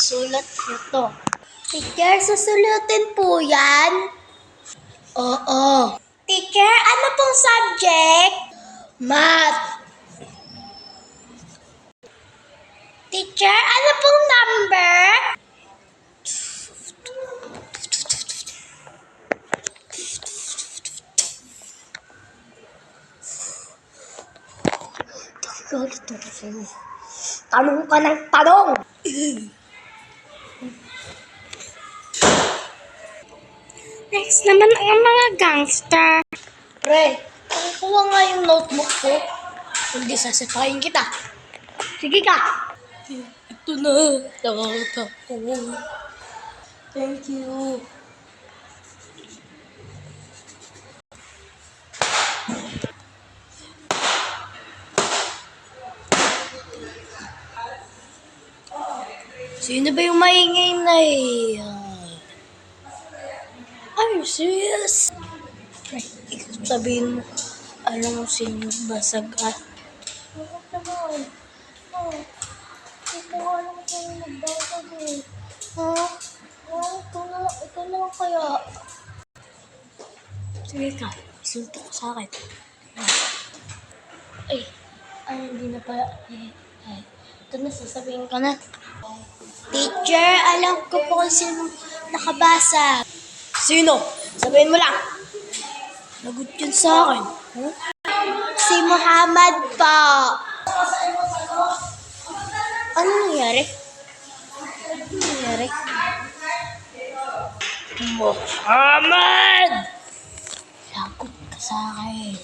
Sulat nito. Teacher, susulutin po yan? Oo. Teacher, ano pong subject? Math. Teacher, ano pong number? Tanong ka ng tanong! Next naman ang mga gangster. Pre, kuha nga yung notebook ko. Hindi sasapahin kita. Sige ka. Ito na. Nakakata ko. Thank you. Sino ba yung maingay na Are you serious? Ay, sabihin mo, alam mo sino basag Bakit naman? Hindi ko alam sino nagbasag Ha? Ikaw na lang kaya. Sige ka, isunto ko sa akin. Ay, hindi na pala. Ito na, sasabihin ka na. Teacher, alam ko po kung sino nakabasa. Sino? Sabihin mo lang. Lagot yun sa akin. Huh? Si Muhammad po. Ano nangyari? Muhammad! Lagot ka sa akin.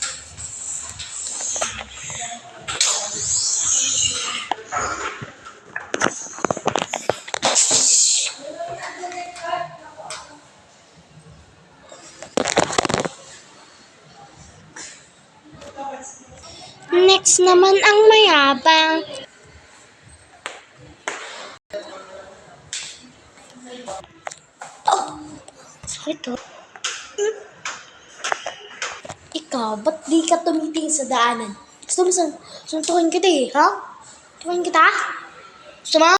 Next naman ang mayabang. Sakit Ikaw, ba't di ka tumitingin sa daanan? Gusto mo suntukin kita ha? Suntukin kita? Gusto mo?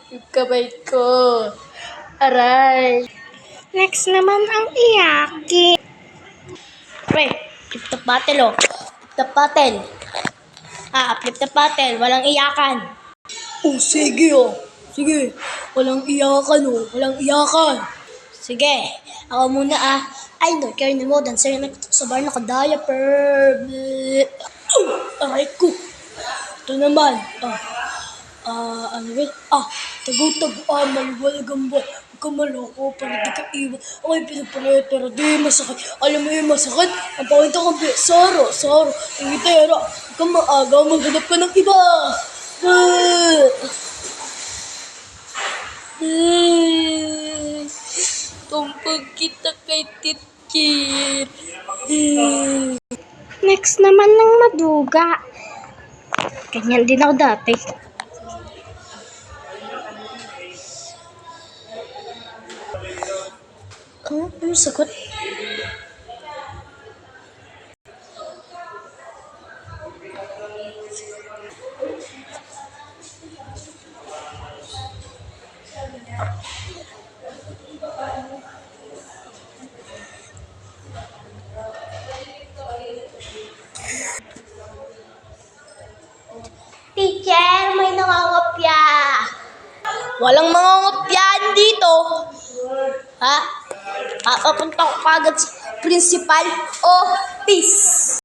Yung kamay ko. Aray. Next naman ang iyaki. Pre, flip the battle Flip the battle. Flip the battle. Walang iyakan. Sige Sige. Walang iyakan Walang iyakan. Sige. Ako muna Ay, no, care mo. Dancer na sa bar naka-diaper. Aray ko. Ito naman. Ano ba? Tagutag, maliwalag ang buwan. Huwag ka maloko para di ka iwan. Okay, pinapalaya pero di masakit. Alam mo yung masakit? Ang pakita kang Saro. Ingitera. Huwag ka maaga, maghanap ka ng iba. Tumpag kita kay teacher. Next naman ng maduga. Ganyan din ako dati. Ano sagot? Teacher, may nangangopya. Walang mangangopyaan dito. Papunta ko kagad sa principal office.